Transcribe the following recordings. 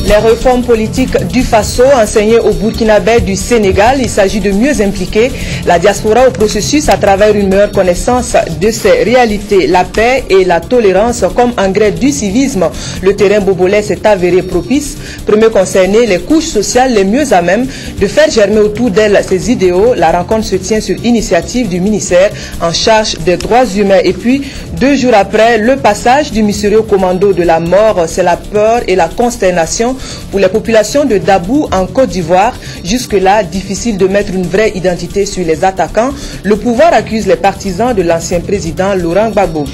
Les réformes politiques du Faso enseignées au Burkinabé du Sénégal, il s'agit de mieux impliquer la diaspora au processus à travers une meilleure connaissance de ses réalités, la paix et la tolérance comme engrais du civisme. Le terrain bobolais s'est avéré propice. Premier concerné, les couches sociales les mieux à même de faire germer autour d'elles ces idéaux. La rencontre se tient sur initiative du ministère en charge des droits humains. Et puis, 2 jours après, le passage du mystérieux commando de la mort, c'est la peur et la consternation pour les populations de Dabou en Côte d'Ivoire. Jusque-là, difficile de mettre une vraie identité sur les attaquants. Le pouvoir accuse les partisans de l'ancien président Laurent Gbagbo.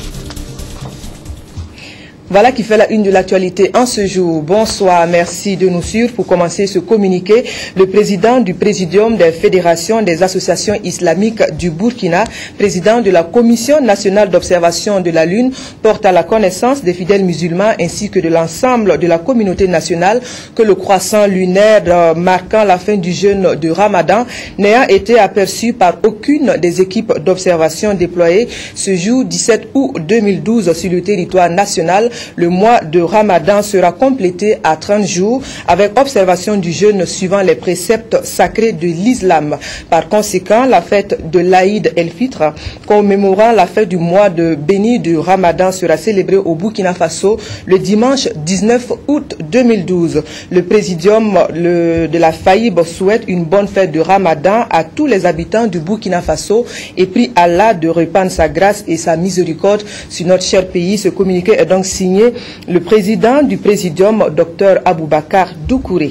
Voilà qui fait la une de l'actualité en ce jour. Bonsoir, merci de nous suivre. Pour commencer ce communiqué, le président du Présidium des fédérations des associations islamiques du Burkina, président de la Commission nationale d'observation de la Lune, porte à la connaissance des fidèles musulmans ainsi que de l'ensemble de la communauté nationale que le croissant lunaire marquant la fin du jeûne de Ramadan n'ayant été aperçu par aucune des équipes d'observation déployées ce jour 17 août 2012 sur le territoire national. Le mois de Ramadan sera complété à 30 jours avec observation du jeûne suivant les préceptes sacrés de l'islam. Par conséquent, la fête de l'Aïd el-Fitr, commémorant la fête du mois de béni de Ramadan, sera célébrée au Burkina Faso le dimanche 19 août 2012. Le présidium de la FAIB souhaite une bonne fête de Ramadan à tous les habitants du Burkina Faso et prie Allah de répandre sa grâce et sa miséricorde sur notre cher pays. Ce communiqué est donc signé le président du Présidium, Dr Aboubakar Doukouré.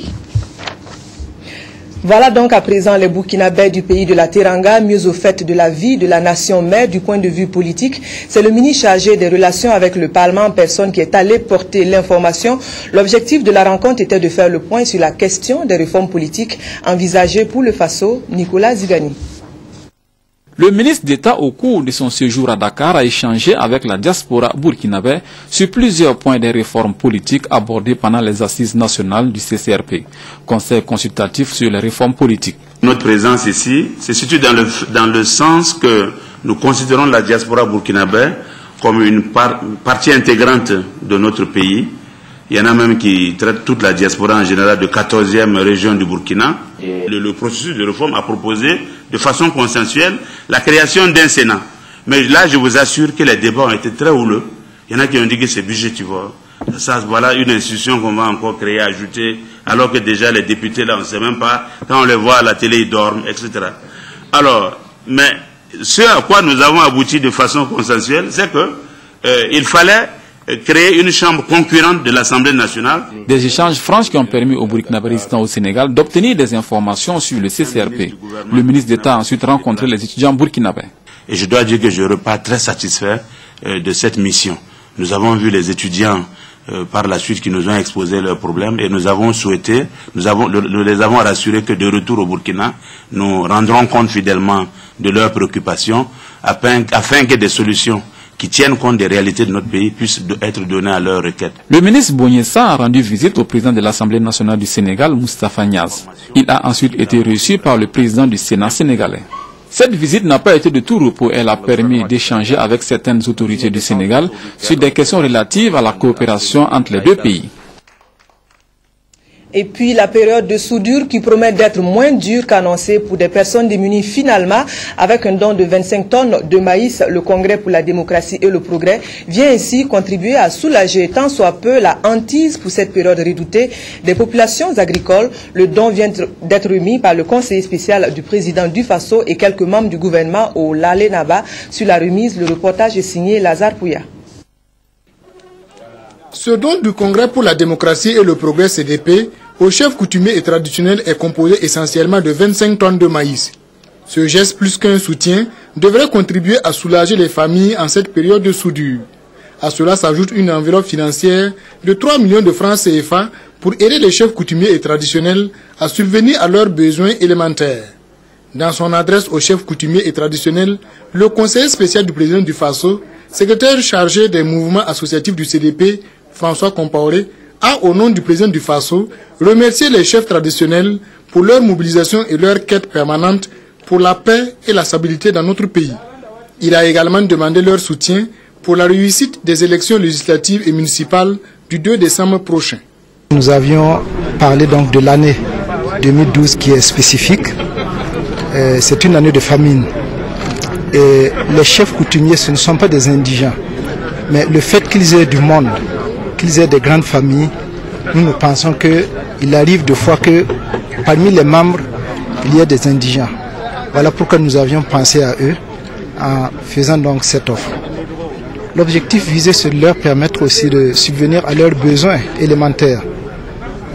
Voilà donc à présent les Burkinabés du pays de la Teranga, mieux au fait de la vie de la nation mère du point de vue politique. C'est le ministre chargé des relations avec le Parlement en personne qui est allé porter l'information. L'objectif de la rencontre était de faire le point sur la question des réformes politiques envisagées pour le Faso. Nicolas Zigani. Le ministre d'État, au cours de son séjour à Dakar, a échangé avec la diaspora burkinabé sur plusieurs points des réformes politiques abordées pendant les assises nationales du CCRP, Conseil consultatif sur les réformes politiques. Notre présence ici se situe dans le sens que nous considérons la diaspora burkinabé comme une partie intégrante de notre pays. Il y en a même qui traitent toute la diaspora en général de 14e région du Burkina. Le processus de réforme a proposé de façon consensuelle la création d'un Sénat. Mais là, je vous assure que les débats ont été très houleux. Il y en a qui ont dit que c'est budgétivore. Ça, voilà une institution qu'on va encore créer, ajouter, alors que déjà les députés, là, on ne sait même pas. Quand on les voit à la télé, ils dorment, etc. Alors, mais ce à quoi nous avons abouti de façon consensuelle, c'est que il fallait créer une chambre concurrente de l'Assemblée nationale. Des échanges francs qui ont permis aux Burkinabés résidant au Sénégal d'obtenir des informations sur le CCRP. Le ministre d'État a ensuite rencontré les étudiants burkinabés. Et je dois dire que je repars très satisfait de cette mission. Nous avons vu les étudiants par la suite qui nous ont exposé leurs problèmes et nous avons souhaité, nous les avons rassurés que de retour au Burkina, nous rendrons compte fidèlement de leurs préoccupations afin que des solutions qui tiennent compte des réalités de notre pays puissent être données à leurs requêtes. Le ministre Bougnessa a rendu visite au président de l'Assemblée nationale du Sénégal, Moustapha Niasse. Il a ensuite été reçu par le président du Sénat sénégalais. Cette visite n'a pas été de tout repos. Elle a permis d'échanger avec certaines autorités du Sénégal sur des questions relatives à la coopération entre les deux pays. Et puis la période de soudure qui promet d'être moins dure qu'annoncée pour des personnes démunies finalement avec un don de 25 tonnes de maïs. Le Congrès pour la démocratie et le progrès vient ainsi contribuer à soulager tant soit peu la hantise pour cette période redoutée des populations agricoles. Le don vient d'être remis par le conseiller spécial du président du Faso et quelques membres du gouvernement au Lalénaba. Sur la remise, le reportage est signé Lazare Pouya. Ce don du Congrès pour la démocratie et le progrès CDP au chef coutumier et traditionnel est composé essentiellement de 25 tonnes de maïs. Ce geste, plus qu'un soutien, devrait contribuer à soulager les familles en cette période de soudure. À cela s'ajoute une enveloppe financière de 3 millions de francs CFA pour aider les chefs coutumiers et traditionnels à subvenir à leurs besoins élémentaires. Dans son adresse aux chefs coutumiers et traditionnels, le conseiller spécial du président du Faso, secrétaire chargé des mouvements associatifs du CDP, François Compaoré, a, au nom du président du Faso, remercié les chefs traditionnels pour leur mobilisation et leur quête permanente pour la paix et la stabilité dans notre pays. Il a également demandé leur soutien pour la réussite des élections législatives et municipales du 2 décembre prochain. Nous avions parlé donc de l'année 2012 qui est spécifique. C'est une année de famine. Et les chefs coutumiers, ce ne sont pas des indigents. Mais le fait qu'ils aient du monde, qu'ils aient des grandes familles, nous pensons qu'il arrive de fois que parmi les membres, il y a des indigents. Voilà pourquoi nous avions pensé à eux en faisant donc cette offre. L'objectif visé, c'est de leur permettre aussi de subvenir à leurs besoins élémentaires.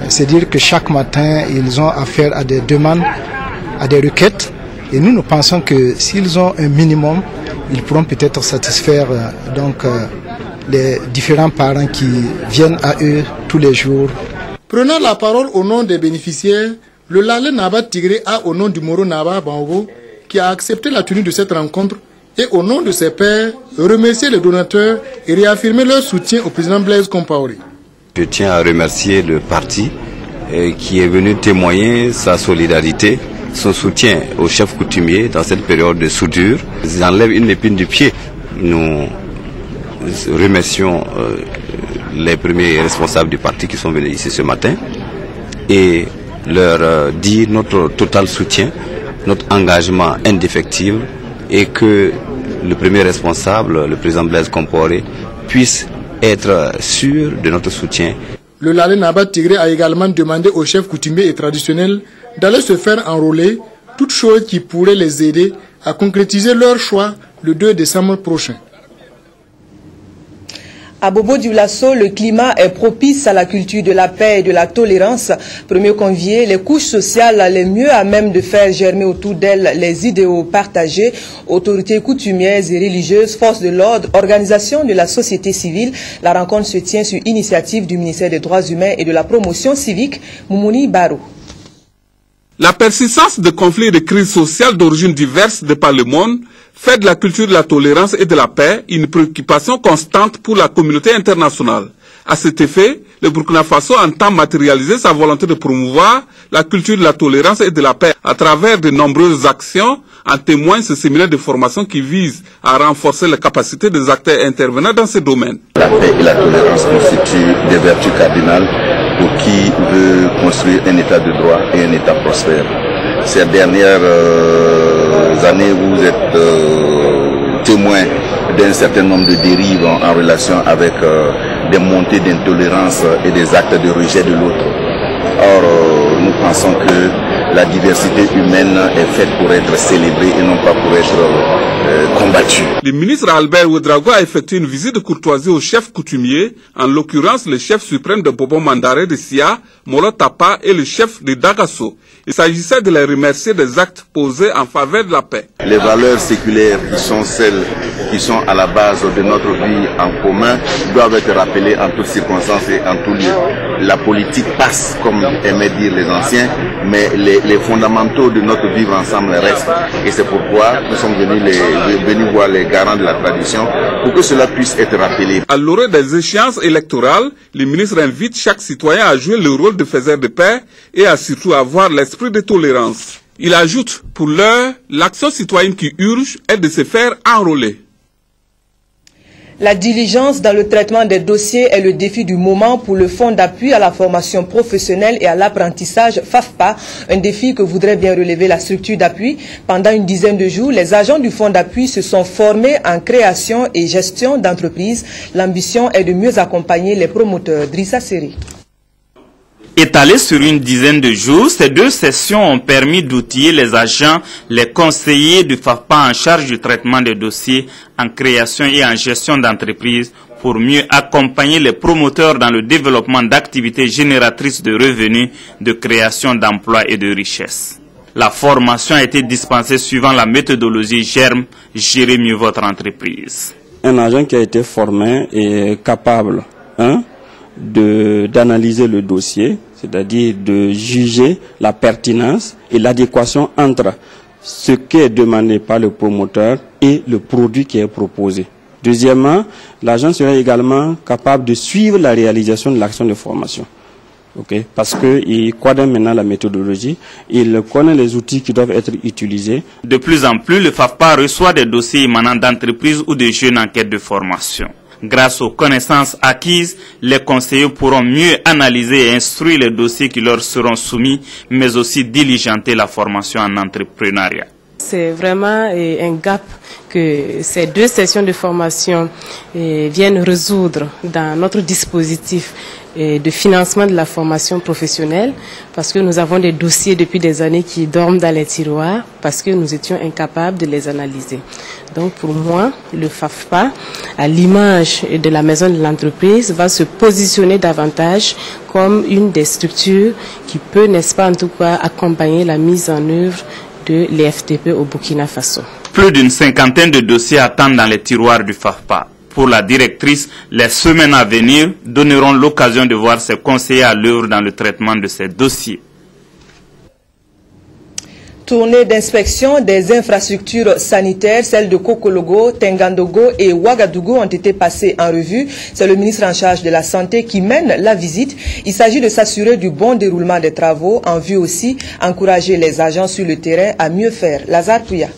C'est-à-dire que chaque matin, ils ont affaire à des demandes, à des requêtes. Et nous pensons que s'ils ont un minimum, ils pourront peut-être satisfaire les différents parents qui viennent à eux tous les jours. Prenant la parole au nom des bénéficiaires, le Lalé Naba Tigré a, au nom du Moro Naba Bango, qui a accepté la tenue de cette rencontre, et au nom de ses pairs, remercier les donateurs et réaffirmer leur soutien au président Blaise Compaoré. Je tiens à remercier le parti qui est venu témoigner sa solidarité, son soutien aux chefs coutumiers dans cette période de soudure. Ils enlèvent une épine du pied. Nous remercions les premiers responsables du parti qui sont venus ici ce matin et leur dire notre total soutien, notre engagement indéfectible et que le premier responsable, le président Blaise Compaoré, puisse être sûr de notre soutien. Le Lalé Naba Tigré a également demandé aux chefs coutumiers et traditionnels d'aller se faire enrôler, toutes choses qui pourraient les aider à concrétiser leur choix le 2 décembre prochain. À Bobo-Dioulasso, le climat est propice à la culture de la paix et de la tolérance. Premier convié, les couches sociales les mieux à même de faire germer autour d'elles les idéaux partagés, autorités coutumières et religieuses, forces de l'ordre, organisations de la société civile. La rencontre se tient sur initiative du ministère des Droits humains et de la promotion civique, Moumouni Barou. La persistance de conflits et de crises sociales d'origines diverses de par le monde fait de la culture de la tolérance et de la paix une préoccupation constante pour la communauté internationale. À cet effet, le Burkina Faso entend matérialiser sa volonté de promouvoir la culture de la tolérance et de la paix à travers de nombreuses actions. En témoigne ce séminaire de formation qui vise à renforcer les capacités des acteurs intervenants dans ces domaines. La paix et la tolérance constituent des vertus cardinales pour qui veut construire un état de droit et un état prospère. Ces dernières années, vous êtes témoin d'un certain nombre de dérives en relation avec des montées d'intolérance et des actes de rejet de l'autre. Or, nous pensons que la diversité humaine est faite pour être célébrée et non pas pour être combattue. Le ministre Albert Ouedraogo a effectué une visite de courtoisie au chef coutumier, en l'occurrence le chef suprême de Bobo Mandare de Sia, Molo Tapa et le chef de Dagasso. Il s'agissait de les remercier des actes posés en faveur de la paix. Les valeurs séculaires qui sont celles qui sont à la base de notre vie en commun doivent être rappelées en toutes circonstances et en tout lieu. La politique passe, comme aimaient dire les anciens, mais les fondamentaux de notre vivre ensemble restent. Et c'est pourquoi nous sommes venus voir les garants de la tradition pour que cela puisse être rappelé. À l'orée des échéances électorales, le ministre invite chaque citoyen à jouer le rôle de faiseur de paix et à surtout avoir l'esprit de tolérance. Il ajoute, pour l'heure, l'action citoyenne qui urge est de se faire enrôler. La diligence dans le traitement des dossiers est le défi du moment pour le Fonds d'appui à la formation professionnelle et à l'apprentissage FAFPA, un défi que voudrait bien relever la structure d'appui. Pendant une dizaine de jours, les agents du Fonds d'appui se sont formés en création et gestion d'entreprises. L'ambition est de mieux accompagner les promoteurs. Drissa Seri. Étalées sur une dizaine de jours, ces deux sessions ont permis d'outiller les agents, les conseillers du FAFPA en charge du traitement des dossiers en création et en gestion d'entreprise pour mieux accompagner les promoteurs dans le développement d'activités génératrices de revenus, de création d'emplois et de richesses. La formation a été dispensée suivant la méthodologie GERM, Gérez mieux votre entreprise. Un agent qui a été formé est capable d'analyser le dossier, c'est-à-dire de juger la pertinence et l'adéquation entre ce qui est demandé par le promoteur et le produit qui est proposé. Deuxièmement, l'agent sera également capable de suivre la réalisation de l'action de formation. Parce qu'il connaît maintenant la méthodologie, il connaît les outils qui doivent être utilisés. De plus en plus, le FAFPA reçoit des dossiers émanant d'entreprises ou de jeunes en quête de formation. Grâce aux connaissances acquises, les conseillers pourront mieux analyser et instruire les dossiers qui leur seront soumis, mais aussi diligenter la formation en entrepreneuriat. C'est vraiment un gap que ces 2 sessions de formation viennent résoudre dans notre dispositif de financement de la formation professionnelle, parce que nous avons des dossiers depuis des années qui dorment dans les tiroirs parce que nous étions incapables de les analyser. Donc pour moi, le FAFPA, à l'image de la maison de l'entreprise, va se positionner davantage comme une des structures qui peut, n'est-ce pas, en tout cas, accompagner la mise en œuvre de l'EFTP au Burkina Faso. Plus d'une 50aine de dossiers attendent dans les tiroirs du FAFPA. Pour la directrice, les semaines à venir donneront l'occasion de voir ses conseillers à l'œuvre dans le traitement de ces dossiers. Tournée d'inspection des infrastructures sanitaires, celles de Kokologo, Tengandogo et Ouagadougou ont été passées en revue. C'est le ministre en charge de la Santé qui mène la visite. Il s'agit de s'assurer du bon déroulement des travaux, en vue aussi encourager les agents sur le terrain à mieux faire. Lazare Touya.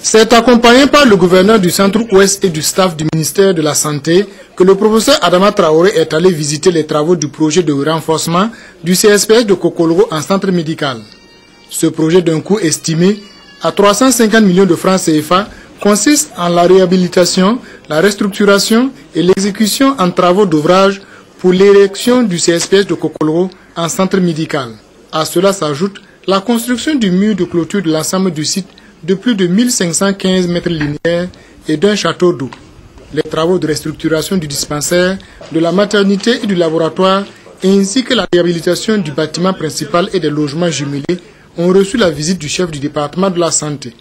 C'est accompagné par le gouverneur du centre-ouest et du staff du ministère de la Santé que le professeur Adama Traoré est allé visiter les travaux du projet de renforcement du CSPS de Kokologo en centre médical. Ce projet d'un coût estimé à 350 millions de francs CFA consiste en la réhabilitation, la restructuration et l'exécution en travaux d'ouvrage pour l'érection du CSPS de Kokologo en centre médical. À cela s'ajoute la construction du mur de clôture de l'ensemble du site de plus de 1515 mètres linéaires et d'un château d'eau. Les travaux de restructuration du dispensaire, de la maternité et du laboratoire, ainsi que la réhabilitation du bâtiment principal et des logements jumelés, ont reçu la visite du chef du département de la santé.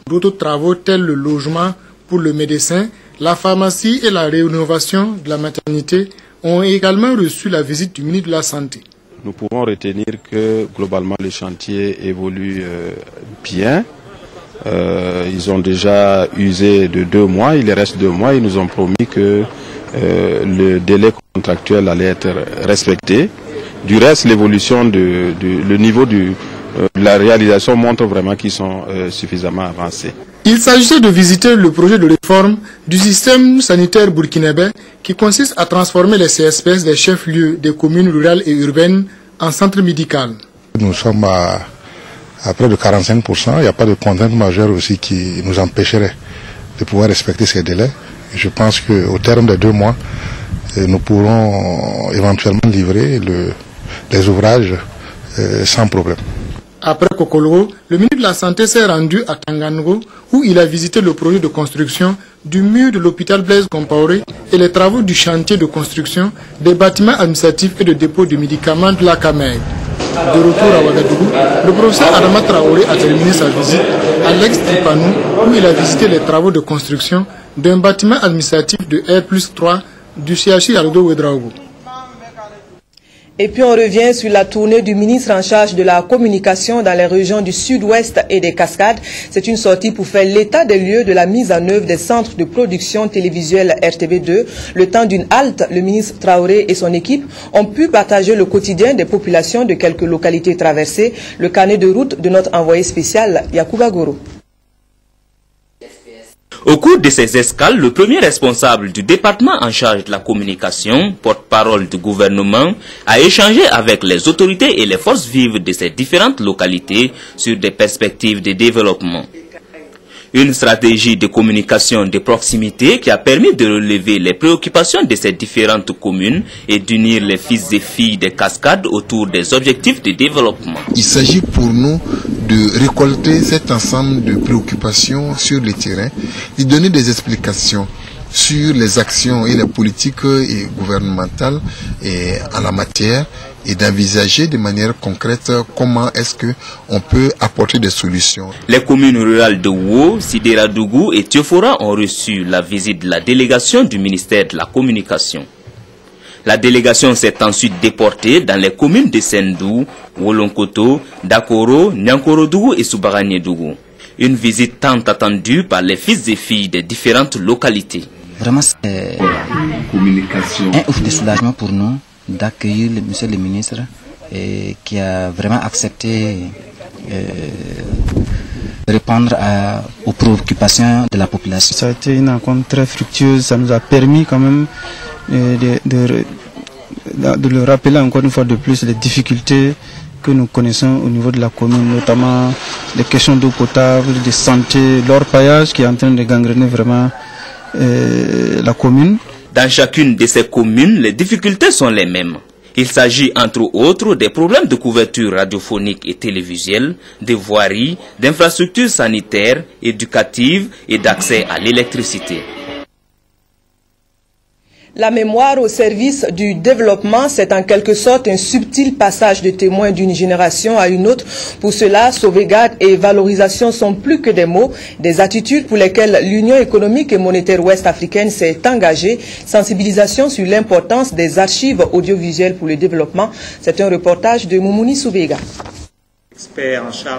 D'autres travaux tels le logement pour le médecin, la pharmacie et la rénovation de la maternité ont également reçu la visite du ministre de la Santé. Nous pouvons retenir que globalement le chantier évolue bien. Ils ont déjà usé de 2 mois, il reste 2 mois. Ils nous ont promis que le délai contractuel allait être respecté. Du reste, l'évolution le niveau de la réalisation montre vraiment qu'ils sont suffisamment avancés. Il s'agissait de visiter le projet de réforme du système sanitaire burkinabé qui consiste à transformer les CSPS des chefs-lieux des communes rurales et urbaines en centre médical. Nous sommes à près de 45%, il n'y a pas de contrainte majeure aussi qui nous empêcherait de pouvoir respecter ces délais. Je pense qu'au terme de 2 mois, nous pourrons éventuellement livrer les ouvrages sans problème. Après Kokologo, le ministre de la Santé s'est rendu à Tangango où il a visité le projet de construction du mur de l'hôpital Blaise Compaoré et les travaux du chantier de construction des bâtiments administratifs et de dépôt de médicaments de la Cameroun. De retour à Ouagadougou, le professeur Adama Traoré a terminé sa visite à l'ex-Tripanou où il a visité les travaux de construction d'un bâtiment administratif de R+3 du CHI Aldo Ouedraogo. Et puis on revient sur la tournée du ministre en charge de la communication dans les régions du sud-ouest et des Cascades. C'est une sortie pour faire l'état des lieux de la mise en œuvre des centres de production télévisuelle RTV2. Le temps d'une halte, le ministre Traoré et son équipe ont pu partager le quotidien des populations de quelques localités traversées. Le carnet de route de notre envoyé spécial, Yacouba Goro. Au cours de ces escales, le premier responsable du département en charge de la communication, porte-parole du gouvernement, a échangé avec les autorités et les forces vives de ces différentes localités sur des perspectives de développement. Une stratégie de communication de proximité qui a permis de relever les préoccupations de ces différentes communes et d'unir les fils et filles des Cascades autour des objectifs de développement. Il s'agit pour nous de récolter cet ensemble de préoccupations sur le terrain et donner des explications sur les actions et les politiques gouvernementales en la matière et d'envisager de manière concrète comment est-ce qu'on peut apporter des solutions. Les communes rurales de Wo, Sidéradougou et Tiofora ont reçu la visite de la délégation du ministère de la Communication. La délégation s'est ensuite déportée dans les communes de Sendou, Wolonkoto, Dakoro, Nyankorodougou et Soubaragnédougou. Une visite tant attendue par les fils et filles des différentes localités. Vraiment, c'est un ouf de soulagement pour nous d'accueillir le monsieur le ministre qui a vraiment accepté de répondre aux préoccupations de la population. Ça a été une rencontre très fructueuse, ça nous a permis quand même de le rappeler encore une fois de plus les difficultés que nous connaissons au niveau de la commune, notamment les questions d'eau potable, de santé, l'orpaillage qui est en train de gangréner vraiment la commune. Dans chacune de ces communes, les difficultés sont les mêmes. Il s'agit entre autres des problèmes de couverture radiophonique et télévisuelle, de voirie, d'infrastructures sanitaires, éducatives et d'accès à l'électricité. La mémoire au service du développement, c'est en quelque sorte un subtil passage de témoin d'une génération à une autre. Pour cela, sauvegarde et valorisation sont plus que des mots, des attitudes pour lesquelles l'Union économique et monétaire ouest-africaine s'est engagée. Sensibilisation sur l'importance des archives audiovisuelles pour le développement. C'est un reportage de Moumouni Soubega.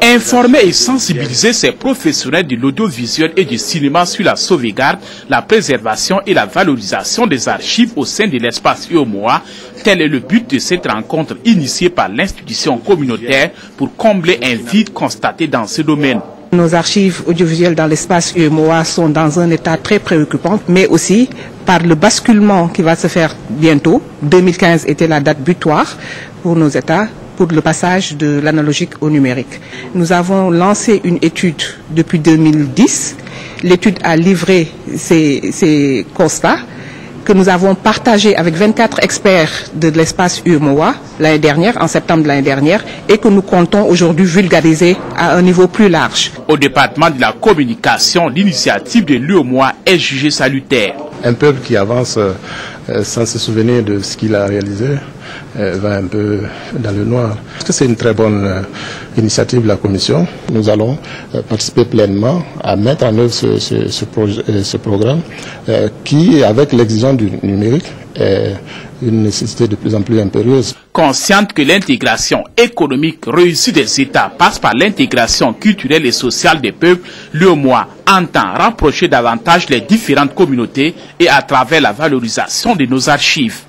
Informer et sensibiliser ces professionnels de l'audiovisuel et du cinéma sur la sauvegarde, la préservation et la valorisation des archives au sein de l'espace UEMOA, tel est le but de cette rencontre initiée par l'institution communautaire pour combler un vide constaté dans ce domaine. Nos archives audiovisuelles dans l'espace UEMOA sont dans un état très préoccupant, mais aussi par le basculement qui va se faire bientôt. 2015 était la date butoir pour nos États, pour le passage de l'analogique au numérique. Nous avons lancé une étude depuis 2010. L'étude a livré ses constats que nous avons partagés avec 24 experts de l'espace UEMOA l'année dernière, en septembre de l'année dernière, et que nous comptons aujourd'hui vulgariser à un niveau plus large. Au département de la communication, l'initiative de l'UEMOA est jugée salutaire. Un peuple qui avance sans se souvenir de ce qu'il a réalisé va un peu dans le noir. C'est une très bonne initiative de la Commission. Nous allons participer pleinement à mettre en œuvre ce programme qui, avec l'exigence du numérique, est une nécessité de plus en plus impérieuse. Consciente que l'intégration économique réussie des États passe par l'intégration culturelle et sociale des peuples, l'UEMOA entend rapprocher davantage les différentes communautés et à travers la valorisation de nos archives.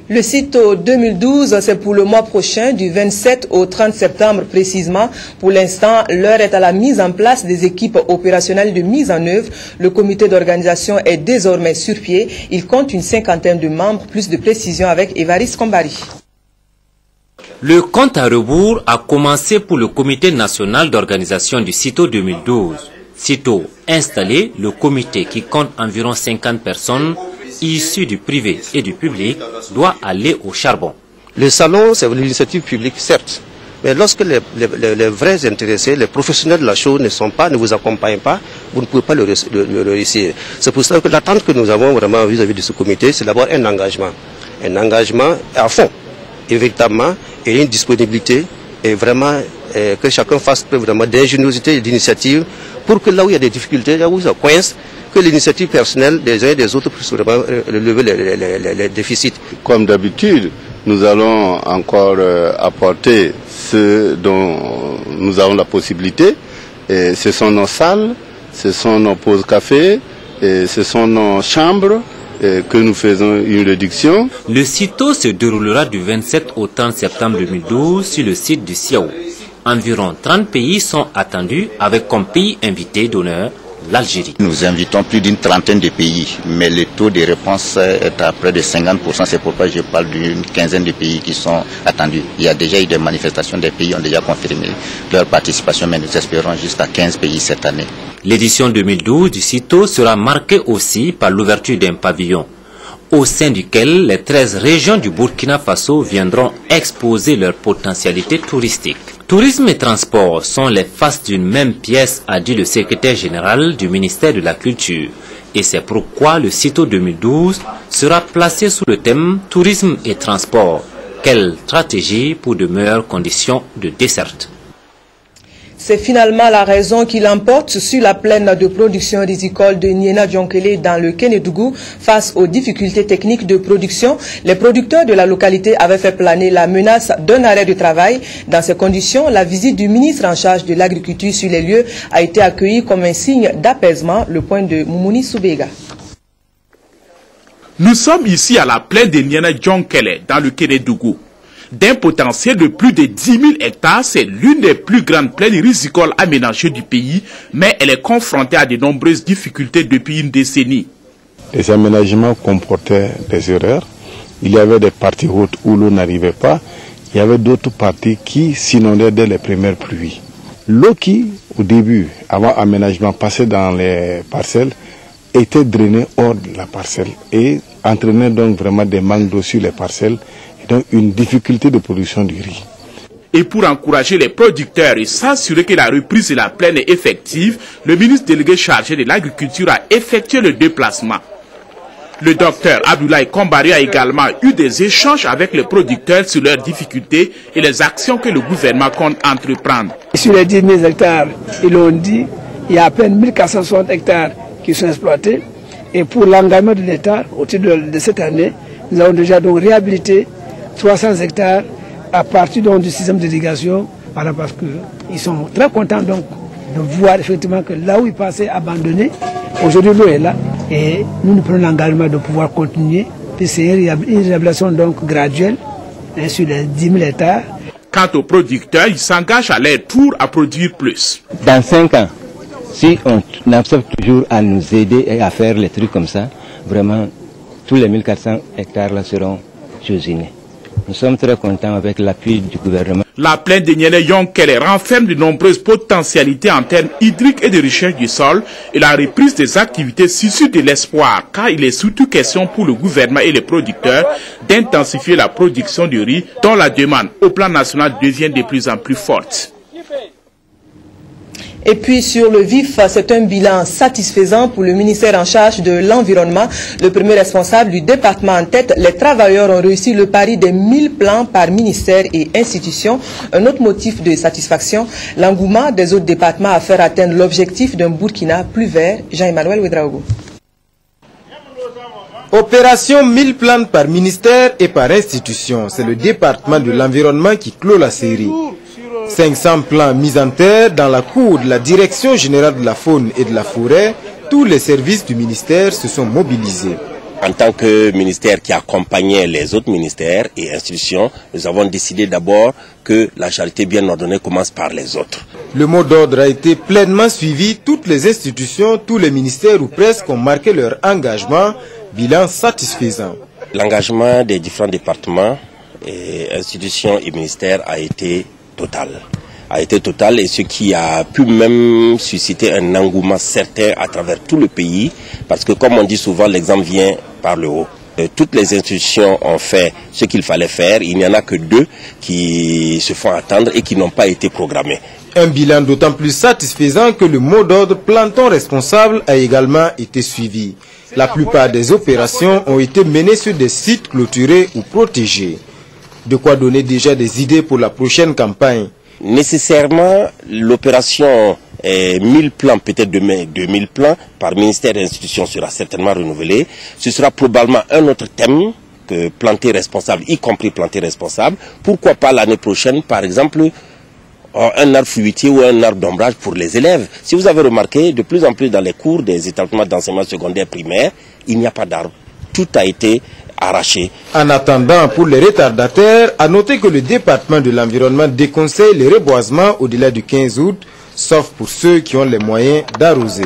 Le CITO 2012, c'est pour le mois prochain, du 27 au 30 septembre précisément. Pour l'instant, l'heure est à la mise en place des équipes opérationnelles de mise en œuvre. Le comité d'organisation est désormais sur pied. Il compte une 50aine de membres. Plus de précisions avec Évariste Kombari. Le compte à rebours a commencé pour le comité national d'organisation du CITO 2012. CITO installé, le comité qui compte environ 50 personnes, issus du privé et du public, doit aller au charbon. Le salon, c'est l'initiative publique, certes. Mais lorsque les vrais intéressés, les professionnels de la chose ne vous accompagnent pas, vous ne pouvez pas le réussir. C'est pour cela que l'attente que nous avons vraiment vis-à-vis de ce comité, c'est d'avoir un engagement. Un engagement à fond, et véritablement, et une disponibilité, et vraiment que chacun fasse preuve vraiment d'ingéniosité et d'initiative pour que là où il y a des difficultés, là où ça coince, que l'initiative personnelle des uns et des autres puisse vraiment relever les déficits. Comme d'habitude, nous allons encore apporter ce dont nous avons la possibilité. Et ce sont nos salles, ce sont nos pauses café, et ce sont nos chambres que nous faisons une réduction. Le CITO se déroulera du 27 au 30 septembre 2012 sur le site du CIAO. Environ 30 pays sont attendus avec comme pays invité d'honneur l'Algérie. Nous invitons plus d'une trentaine de pays, mais le taux de réponse est à près de 50%. C'est pourquoi je parle d'une quinzaine de pays qui sont attendus. Il y a déjà eu des manifestations, des pays ont déjà confirmé leur participation, mais nous espérons jusqu'à 15 pays cette année. L'édition 2012 du CITO sera marquée aussi par l'ouverture d'un pavillon, au sein duquel les 13 régions du Burkina Faso viendront exposer leur potentialité touristique. Tourisme et transport sont les faces d'une même pièce, a dit le secrétaire général du ministère de la Culture. Et c'est pourquoi le CITO 2012 sera placé sous le thème Tourisme et transport. Quelle stratégie pour de meilleures conditions de desserte? C'est finalement la raison qui l'emporte sur la plaine de production rizicole de Niena-Djonkele dans le Kénédougou. Face aux difficultés techniques de production, les producteurs de la localité avaient fait planer la menace d'un arrêt de travail. Dans ces conditions, la visite du ministre en charge de l'agriculture sur les lieux a été accueillie comme un signe d'apaisement. Le point de Moumouni Soubega. Nous sommes ici à la plaine de Niena-Djonkele dans le Kénédougou. D'un potentiel de plus de 10 000 hectares, c'est l'une des plus grandes plaines rizicoles aménagées du pays, mais elle est confrontée à de nombreuses difficultés depuis une décennie. Les aménagements comportaient des erreurs. Il y avait des parties hautes où l'eau n'arrivait pas. Il y avait d'autres parties qui s'inondaient dès les premières pluies. L'eau qui, au début, avant aménagement, passait dans les parcelles, était drainée hors de la parcelle et entraînait donc vraiment des manques d'eau sur les parcelles. Donc une difficulté de production du riz. Et pour encourager les producteurs et s'assurer que la reprise de la plaine est effective, le ministre délégué chargé de l'agriculture a effectué le déplacement. Le docteur Abdoulaye Kombari a également eu des échanges avec les producteurs sur leurs difficultés et les actions que le gouvernement compte entreprendre. Sur les 10 000 hectares, ils l'ont dit, il y a à peine 1460 hectares qui sont exploités. Et pour l'engagement de l'État, au titre de cette année, nous avons déjà donc réhabilité 300 hectares à partir donc du système d'irrigation, parce qu'ils sont très contents donc de voir effectivement que là où ils passaient abandonnés, aujourd'hui l'eau est là et nous prenons l'engagement de pouvoir continuer. C'est une réhabilitation donc graduelle sur les 10 000 hectares. Quant aux producteurs, ils s'engagent à leur tour à produire plus. Dans 5 ans, si on accepte toujours à nous aider et à faire les trucs comme ça, vraiment tous les 1400 hectares là seront choisinés. Nous sommes très contents avec l'appui du gouvernement. La plaine de Niena-Djonkele renferme de nombreuses potentialités en termes hydriques et de recherche du sol et la reprise des activités suscite de l'espoir car il est surtout question pour le gouvernement et les producteurs d'intensifier la production de riz dont la demande au plan national devient de plus en plus forte. Et puis sur le vif, c'est un bilan satisfaisant pour le ministère en charge de l'environnement. Le premier responsable du département en tête, les travailleurs ont réussi le pari des 1000 plans par ministère et institution. Un autre motif de satisfaction, l'engouement des autres départements à faire atteindre l'objectif d'un Burkina plus vert. Jean-Emmanuel Ouedraogo. Opération 1000 plans par ministère et par institution. C'est le département de l'environnement qui clôt la série. 500 plans mis en terre dans la cour de la Direction générale de la faune et de la forêt. Tous les services du ministère se sont mobilisés. En tant que ministère qui accompagnait les autres ministères et institutions, nous avons décidé d'abord que la charité bien ordonnée commence par les autres. Le mot d'ordre a été pleinement suivi. Toutes les institutions, tous les ministères ou presque ont marqué leur engagement. Bilan satisfaisant. L'engagement des différents départements, et institutions et ministères a été total. Et ce qui a pu même susciter un engouement certain à travers tout le pays, parce que comme on dit souvent, l'exemple vient par le haut. Toutes les institutions ont fait ce qu'il fallait faire, il n'y en a que 2 qui se font attendre et qui n'ont pas été programmés. Un bilan d'autant plus satisfaisant que le mot d'ordre planton responsable a également été suivi. La plupart des opérations ont été menées sur des sites clôturés ou protégés. De quoi donner déjà des idées pour la prochaine campagne. Nécessairement, l'opération 1000 plans, peut-être demain 2000 plans, par ministère et institution sera certainement renouvelée. Ce sera probablement un autre thème que planter responsable, y compris planter responsable. Pourquoi pas l'année prochaine, par exemple, un arbre fruitier ou un arbre d'ombrage pour les élèves. Si vous avez remarqué, de plus en plus dans les cours des établissements d'enseignement secondaire primaire, il n'y a pas d'arbre. Tout a été arraché. En attendant, pour les retardataires, à noter que le département de l'environnement déconseille les reboisements au-delà du 15 août, sauf pour ceux qui ont les moyens d'arroser.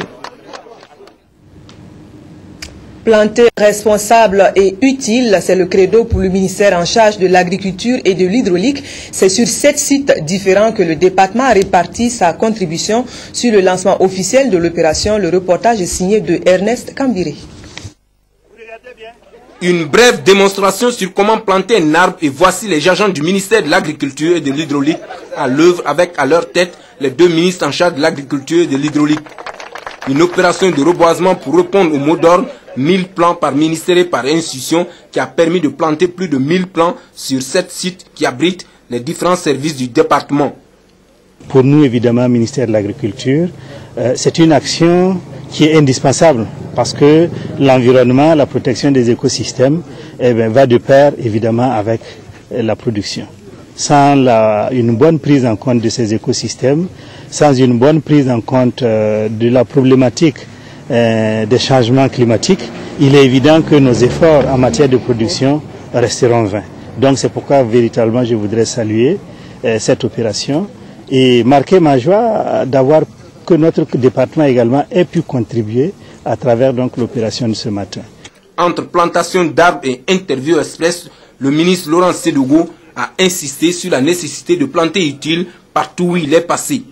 Planter responsable et utile, c'est le credo pour le ministère en charge de l'agriculture et de l'hydraulique. C'est sur 7 sites différents que le département a réparti sa contribution sur le lancement officiel de l'opération. Le reportage est signé de Ernest Kambiré. Une brève démonstration sur comment planter un arbre et voici les agents du ministère de l'Agriculture et de l'Hydraulique à l'œuvre avec à leur tête les deux ministres en charge de l'Agriculture et de l'Hydraulique. Une opération de reboisement pour répondre au mot d'ordre 1000 plants par ministère et par institution qui a permis de planter plus de 1000 plants sur 7 sites qui abritent les différents services du département. Pour nous, évidemment, ministère de l'Agriculture, c'est une action qui est indispensable parce que l'environnement, la protection des écosystèmes va de pair évidemment avec la production. Sans une bonne prise en compte de ces écosystèmes, sans une bonne prise en compte de la problématique des changements climatiques, il est évident que nos efforts en matière de production resteront vains. Donc c'est pourquoi véritablement je voudrais saluer cette opération et marquer ma joie d'avoir que notre département également ait pu contribuer à travers donc l'opération de ce matin. Entre plantation d'arbres et interview express, le ministre Laurent Sédougou a insisté sur la nécessité de planter utile partout où il est passé.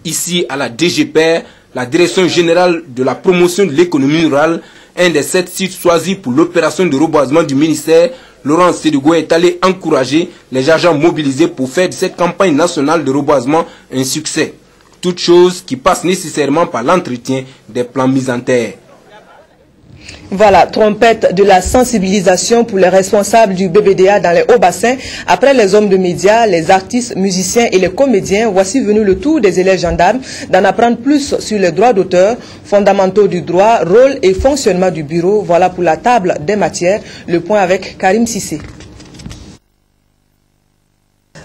Ici, à la DGPR, la Direction Générale de la Promotion de l'Économie Rurale, un des 7 sites choisis pour l'opération de reboisement du ministère, Laurent Sédougou est allé encourager les agents mobilisés pour faire de cette campagne nationale de reboisement un succès. Toute chose qui passe nécessairement par l'entretien des plans mis en terre. Voilà, trompette de la sensibilisation pour les responsables du BBDA dans les hauts-bassins. Après les hommes de médias, les artistes, musiciens et les comédiens, voici venu le tour des élèves gendarmes d'en apprendre plus sur les droits d'auteur, fondamentaux du droit, rôle et fonctionnement du bureau. Voilà pour la table des matières. Le point avec Karim Sissé.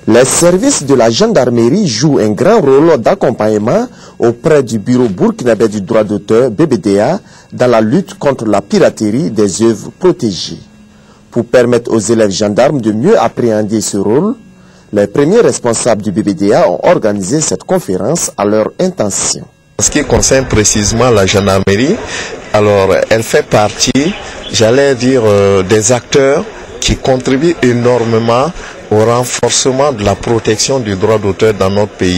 Les services de la gendarmerie jouent un grand rôle d'accompagnement auprès du bureau burkinabé du droit d'auteur, BBDA, dans la lutte contre la piraterie des œuvres protégées. Pour permettre aux élèves gendarmes de mieux appréhender ce rôle, les premiers responsables du BBDA ont organisé cette conférence à leur intention. En ce qui concerne précisément la gendarmerie, alors elle fait partie, j'allais dire, des acteurs qui contribuent énormément au renforcement de la protection du droit d'auteur dans notre pays.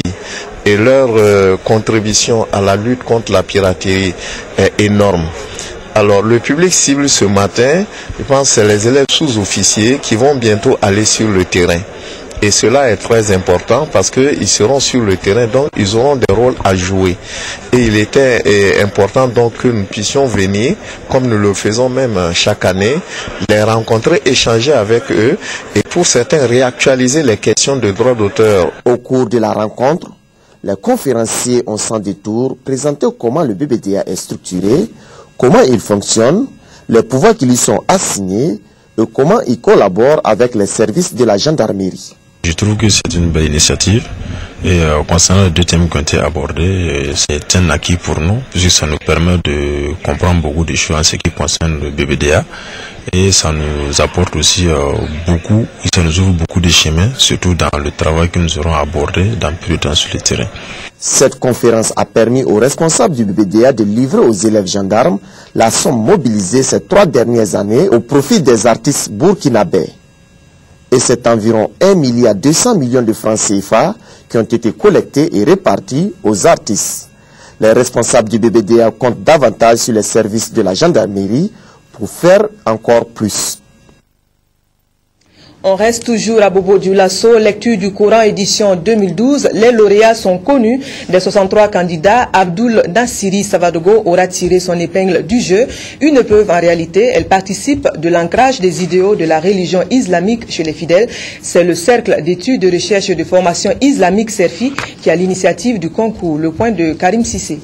Et leur contribution à la lutte contre la piraterie est énorme. Alors le public cible ce matin, je pense que c'est les élèves sous-officiers qui vont bientôt aller sur le terrain. Et cela est très important parce qu'ils seront sur le terrain, donc ils auront des rôles à jouer. Et il était important donc que nous puissions venir, comme nous le faisons même chaque année, les rencontrer, échanger avec eux et pour certains réactualiser les questions de droit d'auteur. Au cours de la rencontre, les conférenciers ont sans détour présenté comment le BBDA est structuré, comment il fonctionne, les pouvoirs qui lui sont assignés et comment il collabore avec les services de la gendarmerie. Je trouve que c'est une belle initiative et concernant les deux thèmes qui ont été abordés, c'est un acquis pour nous puisque ça nous permet de comprendre beaucoup de choses en ce qui concerne le BBDA et ça nous apporte aussi beaucoup, ça nous ouvre beaucoup de chemins, surtout dans le travail que nous aurons abordé dans plus de temps sur le terrain. Cette conférence a permis aux responsables du BBDA de livrer aux élèves gendarmes la somme mobilisée ces 3 dernières années au profit des artistes burkinabés. Et c'est environ 1,2 milliard de francs CFA qui ont été collectés et répartis aux artistes. Les responsables du BBDA comptent davantage sur les services de la gendarmerie pour faire encore plus. On reste toujours à Bobo Dioulasso, lecture du Coran édition 2012. Les lauréats sont connus. Des 63 candidats, Abdoul Nassiri Savadogo aura tiré son épingle du jeu. Une épreuve en réalité, elle participe de l'ancrage des idéaux de la religion islamique chez les fidèles. C'est le cercle d'études, de recherche et de formation islamique CERFI qui a l'initiative du concours. Le point de Karim Sissé.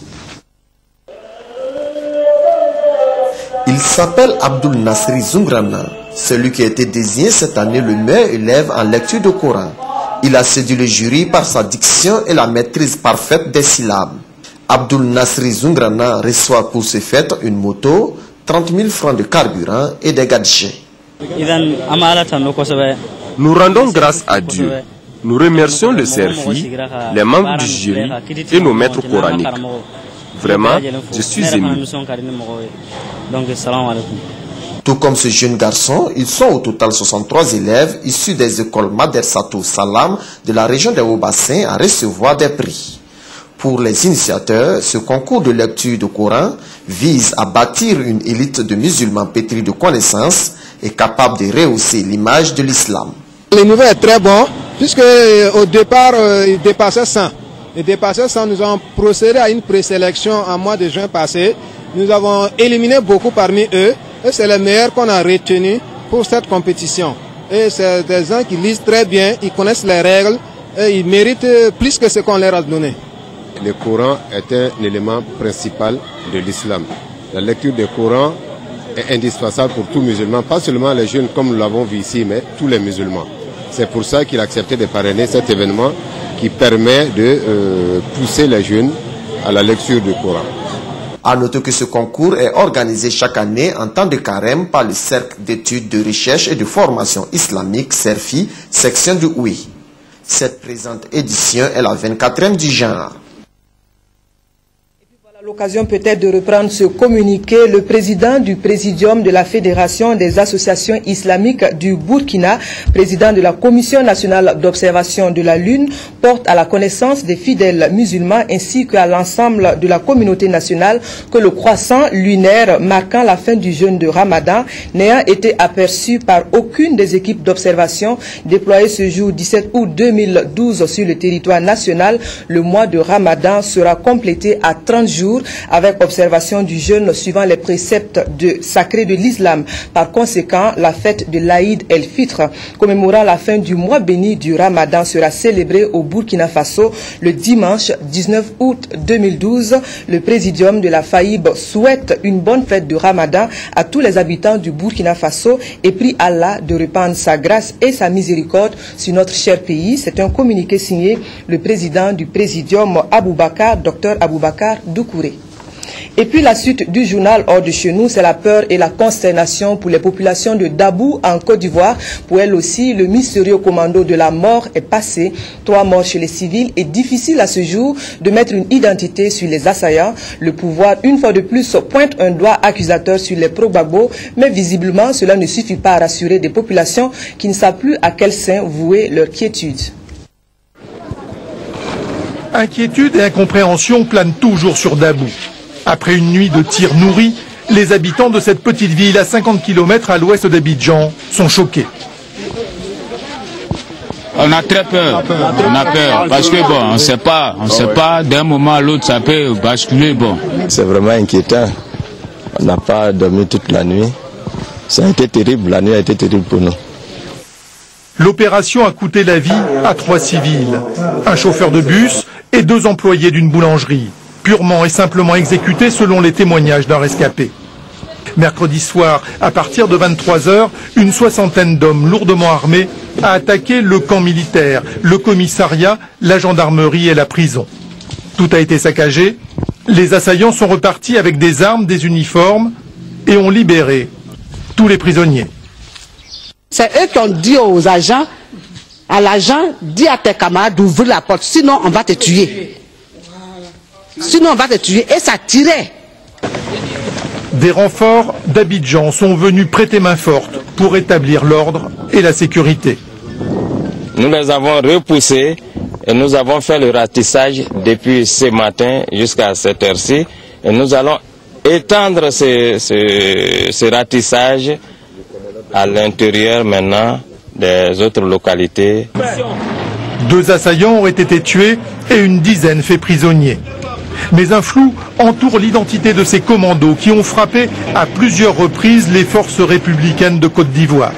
Il s'appelle Abdoul Nassiri Zungrana, celui qui a été désigné cette année le meilleur élève en lecture de Coran. Il a séduit le jury par sa diction et la maîtrise parfaite des syllabes. Abdoul Nassiri Zungrana reçoit pour ce fait une moto, 30 000 francs de carburant et des gadgets. Nous rendons grâce à Dieu. Nous remercions le CERFI, les membres du jury et nos maîtres coraniques. Vraiment, je suis ému. Tout comme ce jeune garçon, ils sont au total 63 élèves issus des écoles Madersatou Salam de la région des Hauts-Bassins à recevoir des prix. Pour les initiateurs, ce concours de lecture du Coran vise à bâtir une élite de musulmans pétris de connaissances est capable de rehausser l'image de l'islam. Le niveau est très bon, puisque au départ, il dépassait 100. Il dépassait 100, nous avons procédé à une présélection en mois de juin passé. Nous avons éliminé beaucoup parmi eux, et c'est les meilleurs qu'on a retenus pour cette compétition. Et c'est des gens qui lisent très bien, ils connaissent les règles, et ils méritent plus que ce qu'on leur a donné. Le Coran est un élément principal de l'islam. La lecture du Coran est indispensable pour tout musulman, pas seulement les jeunes comme nous l'avons vu ici, mais tous les musulmans. C'est pour ça qu'il a accepté de parrainer cet événement qui permet de pousser les jeunes à la lecture du Coran. À noter que ce concours est organisé chaque année en temps de carême par le Cercle d'études de recherche et de formation islamique, CERFI, section du OUI. Cette présente édition est la 24e du genre. L'occasion peut-être de reprendre ce communiqué. Le président du Présidium de la Fédération des associations islamiques du Burkina, président de la Commission nationale d'observation de la Lune, porte à la connaissance des fidèles musulmans ainsi qu'à l'ensemble de la communauté nationale que le croissant lunaire marquant la fin du jeûne de Ramadan n'ayant été aperçu par aucune des équipes d'observation déployées ce jour 17 août 2012 sur le territoire national, le mois de Ramadan sera complété à 30 jours avec observation du jeûne suivant les préceptes sacrés de l'islam. Par conséquent, la fête de l'Aïd el-Fitr, commémorant la fin du mois béni du Ramadan, sera célébrée au Burkina Faso le dimanche 19 août 2012. Le présidium de la FAIB souhaite une bonne fête de Ramadan à tous les habitants du Burkina Faso et prie Allah de répandre sa grâce et sa miséricorde sur notre cher pays. C'est un communiqué signé le président du présidium Aboubakar, Dr Aboubakar Doucouré. Et puis la suite du journal hors de chez nous, c'est la peur et la consternation pour les populations de Dabou en Côte d'Ivoire. Pour elles aussi, le mystérieux commando de la mort est passé. 3 morts chez les civils. Et difficile à ce jour de mettre une identité sur les assaillants. Le pouvoir, une fois de plus, pointe un doigt accusateur sur les pro-Gbagbo. Mais visiblement, cela ne suffit pas à rassurer des populations qui ne savent plus à quel sein vouer leur quiétude. Inquiétude et incompréhension planent toujours sur Dabou. Après une nuit de tirs nourris, les habitants de cette petite ville à 50 km à l'ouest d'Abidjan sont choqués. On a très peur, on a peur, parce que bon, on ne sait pas, d'un moment à l'autre ça peut basculer, bon. C'est vraiment inquiétant, on n'a pas dormi toute la nuit, ça a été terrible, la nuit a été terrible pour nous. L'opération a coûté la vie à 3 civils, un chauffeur de bus et 2 employés d'une boulangerie, purement et simplement exécutés selon les témoignages d'un rescapé. Mercredi soir, à partir de 23 h, une 60aine d'hommes lourdement armés a attaqué le camp militaire, le commissariat, la gendarmerie et la prison. Tout a été saccagé, les assaillants sont repartis avec des armes, des uniformes et ont libéré tous les prisonniers. C'est eux qui ont dit aux agents, à l'agent, dis à tes camarades d'ouvrir la porte, sinon on va te tuer. Sinon on va te tuer. Et ça tirait. Des renforts d'Abidjan sont venus prêter main forte pour établir l'ordre et la sécurité. Nous les avons repoussés et nous avons fait le ratissage depuis ce matin jusqu'à cette heure-ci. Et nous allons étendre ce ratissage à l'intérieur maintenant des autres localités. 2 assaillants auraient été tués et une dizaine faits prisonniers. Mais un flou entoure l'identité de ces commandos qui ont frappé à plusieurs reprises les forces républicaines de Côte d'Ivoire.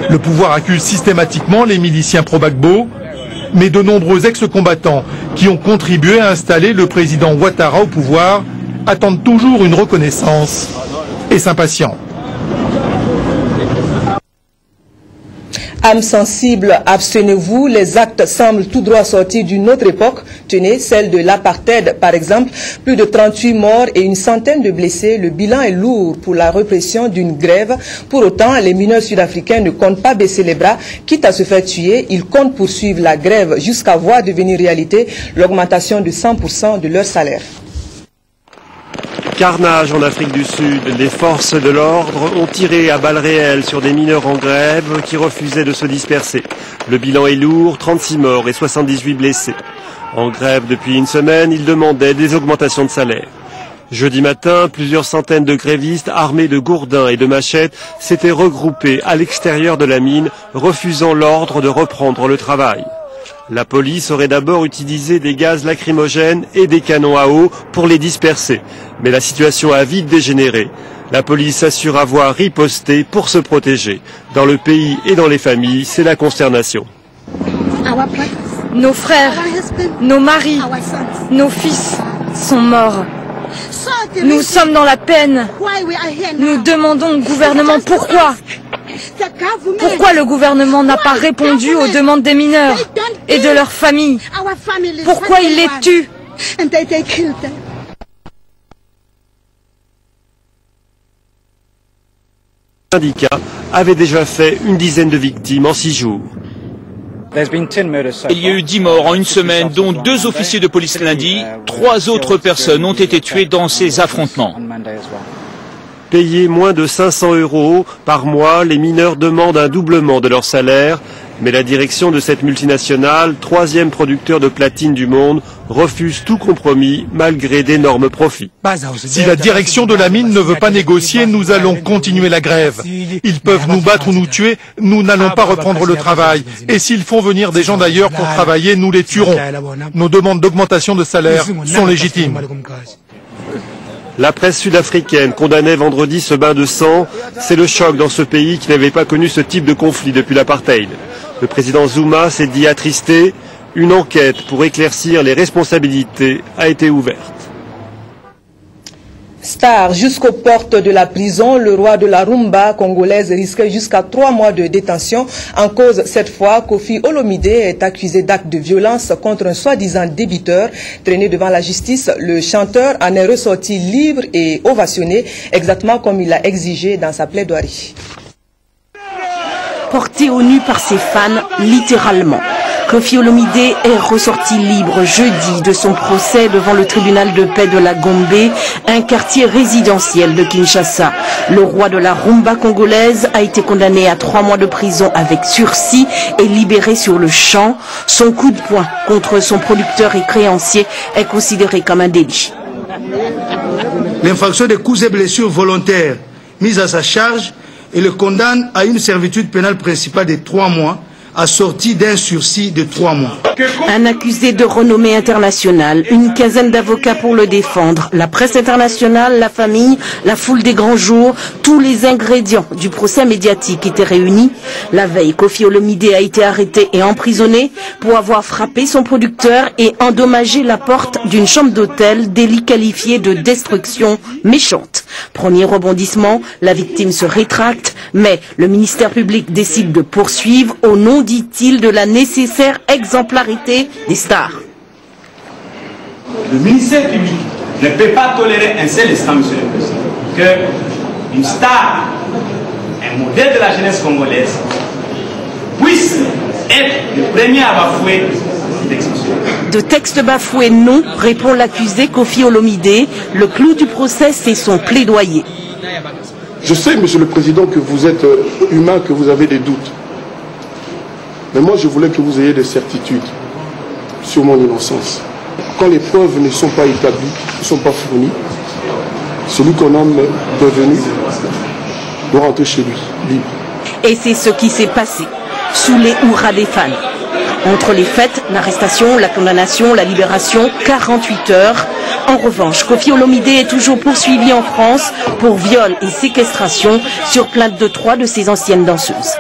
Le pouvoir accuse systématiquement les miliciens pro-Gbagbo, mais de nombreux ex-combattants qui ont contribué à installer le président Ouattara au pouvoir attendent toujours une reconnaissance et s'impatientent. Âmes sensibles, abstenez-vous. Les actes semblent tout droit sortis d'une autre époque. Tenez, celle de l'apartheid par exemple. Plus de 38 morts et une centaine de blessés. Le bilan est lourd pour la répression d'une grève. Pour autant, les mineurs sud-africains ne comptent pas baisser les bras. Quitte à se faire tuer, ils comptent poursuivre la grève jusqu'à voir devenir réalité l'augmentation de 100% de leur salaire. Carnage en Afrique du Sud. Les forces de l'ordre ont tiré à balles réelles sur des mineurs en grève qui refusaient de se disperser. Le bilan est lourd, 36 morts et 78 blessés. En grève depuis une semaine, ils demandaient des augmentations de salaire. Jeudi matin, plusieurs centaines de grévistes armés de gourdins et de machettes s'étaient regroupés à l'extérieur de la mine, refusant l'ordre de reprendre le travail. La police aurait d'abord utilisé des gaz lacrymogènes et des canons à eau pour les disperser. Mais la situation a vite dégénéré. La police assure avoir riposté pour se protéger. Dans le pays et dans les familles, c'est la consternation. Nos frères, nos maris, nos fils sont morts. Nous sommes dans la peine. Nous demandons au gouvernement pourquoi. Pourquoi le gouvernement n'a pas répondu aux demandes des mineurs et de leurs familles? Pourquoi il les tue? Le syndicat avait déjà fait une dizaine de victimes en 6 jours. Il y a eu 10 morts en une semaine, dont 2 officiers de police lundi. 3 autres personnes ont été tuées dans ces affrontements. Payés moins de 500 € par mois, les mineurs demandent un doublement de leur salaire. Mais la direction de cette multinationale, 3e producteur de platine du monde, refuse tout compromis malgré d'énormes profits. Si la direction de la mine ne veut pas négocier, nous allons continuer la grève. Ils peuvent nous battre ou nous tuer, nous n'allons pas reprendre le travail. Et s'ils font venir des gens d'ailleurs pour travailler, nous les tuerons. Nos demandes d'augmentation de salaire sont légitimes. La presse sud-africaine condamnait vendredi ce bain de sang. C'est le choc dans ce pays qui n'avait pas connu ce type de conflit depuis l'apartheid. Le président Zuma s'est dit attristé. Une enquête pour éclaircir les responsabilités a été ouverte. Star jusqu'aux portes de la prison, le roi de la rumba congolaise risque jusqu'à 3 mois de détention. En cause cette fois, Koffi Olomide est accusé d'actes de violence contre un soi-disant débiteur. Traîné devant la justice, le chanteur en est ressorti libre et ovationné, exactement comme il l'a exigé dans sa plaidoirie. Porté au nu par ses fans, littéralement. Koffi Olomide est ressorti libre jeudi de son procès devant le tribunal de paix de la Gombe, un quartier résidentiel de Kinshasa. Le roi de la rumba congolaise a été condamné à 3 mois de prison avec sursis et libéré sur le champ. Son coup de poing contre son producteur et créancier est considéré comme un délit. L'infraction des coups et blessures volontaires mise à sa charge et le condamne à une servitude pénale principale de 3 mois, assorti d'un sursis de 3 mois. Un accusé de renommée internationale, une quinzaine d'avocats pour le défendre, la presse internationale, la famille, la foule des grands jours, tous les ingrédients du procès médiatique étaient réunis. La veille, Koffi Olomide a été arrêté et emprisonné pour avoir frappé son producteur et endommagé la porte d'une chambre d'hôtel, délit qualifié de destruction méchante. Premier rebondissement, la victime se rétracte, mais le ministère public décide de poursuivre au nom, dit-il, de la nécessaire exemplarité des stars. Le ministère public ne peut pas tolérer un seul instant, monsieur le président, qu'une star, un modèle de la jeunesse congolaise, puisse être le premier à bafouer cette exception. De texte bafoué, non, répond l'accusé Koffi Olomide. Le clou du procès, c'est son plaidoyer. Je sais, monsieur le président, que vous êtes humain, que vous avez des doutes. Mais moi, je voulais que vous ayez des certitudes sur mon innocence. Quand les preuves ne sont pas établies, ne sont pas fournies, celui qu'on nomme devenu doit rentrer chez lui, libre. Et c'est ce qui s'est passé, sous les hurrahs des fans. Entre les fêtes, l'arrestation, la condamnation, la libération, 48 heures. En revanche, Koffi Olomide est toujours poursuivi en France pour viol et séquestration sur plainte de 3 de ses anciennes danseuses.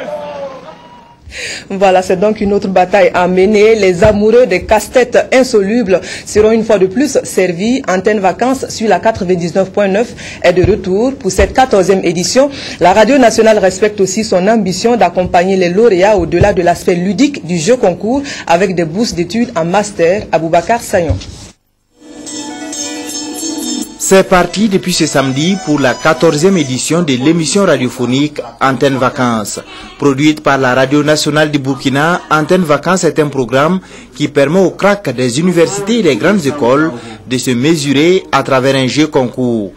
Voilà, c'est donc une autre bataille à mener. Les amoureux des casse-têtes insolubles seront une fois de plus servis. Antenne Vacances sur la 99.9 est de retour pour cette 14e édition. La radio nationale respecte aussi son ambition d'accompagner les lauréats au-delà de l'aspect ludique du jeu concours avec des bourses d'études en master. Aboubacar Sayon. C'est parti depuis ce samedi pour la 14e édition de l'émission radiophonique Antenne Vacances. Produite par la Radio nationale du Burkina, Antenne Vacances est un programme qui permet aux cracks des universités et des grandes écoles de se mesurer à travers un jeu concours.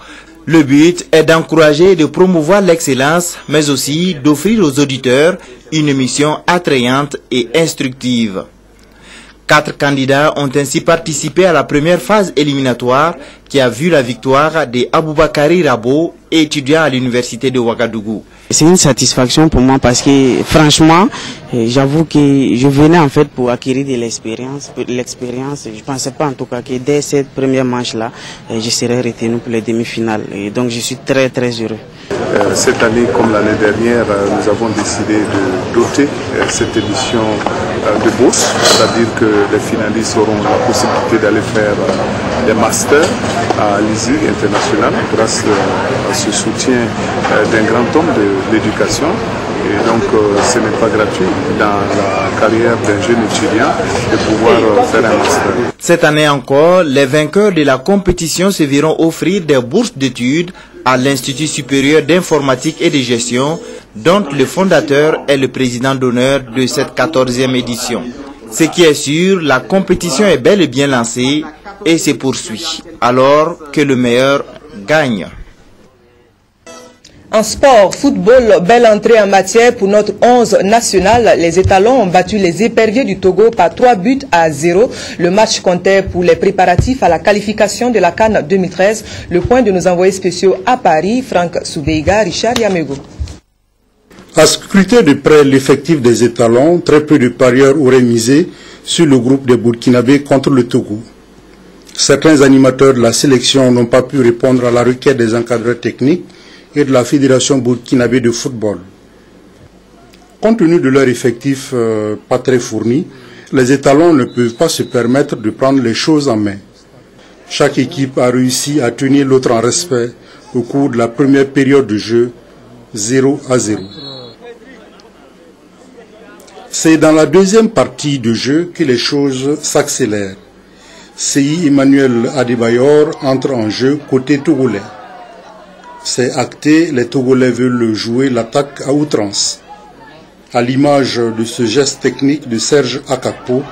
Le but est d'encourager et de promouvoir l'excellence, mais aussi d'offrir aux auditeurs une émission attrayante et instructive. 4 candidats ont ainsi participé à la première phase éliminatoire qui a vu la victoire de Aboubakari Rabo, étudiant à l'université de Ouagadougou. C'est une satisfaction pour moi parce que franchement, j'avoue que je venais en fait pour acquérir de l'expérience. Je ne pensais pas en tout cas que dès cette première manche-là, je serais retenu pour les demi-finales. Et donc je suis très très heureux. Cette année, comme l'année dernière, nous avons décidé de doter cette édition de bourse, c'est-à-dire que les finalistes auront la possibilité d'aller faire des masters à l'ISI international grâce à ce soutien d'un grand homme de l'éducation. Et donc ce n'est pas gratuit dans la carrière d'un jeune étudiant de pouvoir faire un master. Cette année encore, les vainqueurs de la compétition se verront offrir des bourses d'études à l'Institut supérieur d'informatique et de gestion, dont le fondateur est le président d'honneur de cette 14e édition. Ce qui est sûr, la compétition est bel et bien lancée et se poursuit, alors que le meilleur gagne. En sport, football, belle entrée en matière pour notre 11 national. Les étalons ont battu les éperviers du Togo par 3-0. Le match comptait pour les préparatifs à la qualification de la CAN 2013. Le point de nos envoyés spéciaux à Paris, Franck Soubeiga, Richard Yamego. À scruter de près l'effectif des étalons, très peu de parieurs auraient misé sur le groupe des Burkinabés contre le Togo. Certains animateurs de la sélection n'ont pas pu répondre à la requête des encadreurs techniques et de la Fédération burkinabé de football. Compte tenu de leur effectif pas très fourni, les étalons ne peuvent pas se permettre de prendre les choses en main. Chaque équipe a réussi à tenir l'autre en respect au cours de la première période de jeu, 0-0. C'est dans la deuxième partie de jeu que les choses s'accélèrent. Seyi Emmanuel Adebayor entre en jeu côté togolais. C'est acté, les Togolais veulent jouer l'attaque à outrance. À l'image de ce geste technique de Serge Akakpo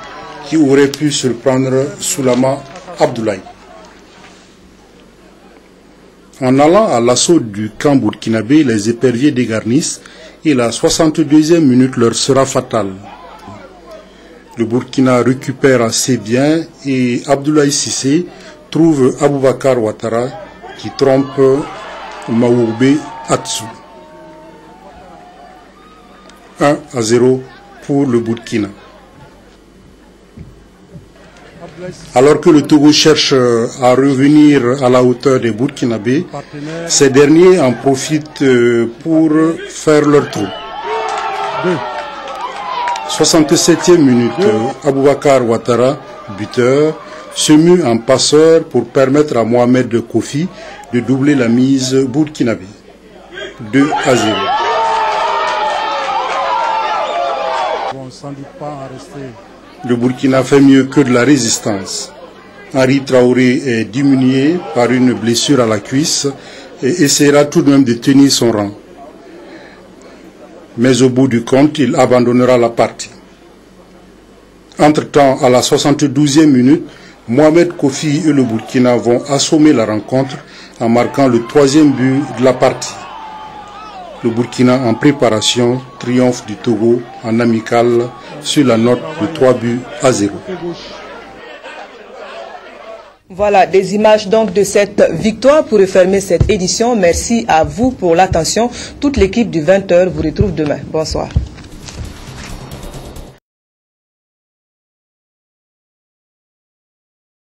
qui aurait pu surprendre Soulama Abdoulaye. En allant à l'assaut du camp burkinabé, les éperviers dégarnissent et la 62e minute leur sera fatale. Le Burkina récupère assez bien et Abdoulaye Cissé trouve Aboubakar Ouattara qui trompe Maourbe Atsu. 1-0 pour le Burkina. Alors que le Togo cherche à revenir à la hauteur des Burkinabés, ces derniers en profitent pour faire leur trou. 67e minute, Aboubakar Ouattara, buteur, se mue en passeur pour permettre à Mohamed Kofi de doubler la mise burkinabé. 2-0. Le Burkina fait mieux que de la résistance. Henri Traoré est diminué par une blessure à la cuisse et essaiera tout de même de tenir son rang. Mais au bout du compte, il abandonnera la partie. Entre-temps, à la 72e minute, Mohamed Kofi et le Burkina vont assommer la rencontre en marquant le 3e but de la partie. Le Burkina en préparation, triomphe du Togo en amical sur la note de 3-0. Voilà des images donc de cette victoire pour refermer cette édition. Merci à vous pour l'attention. Toute l'équipe du 20h vous retrouve demain. Bonsoir.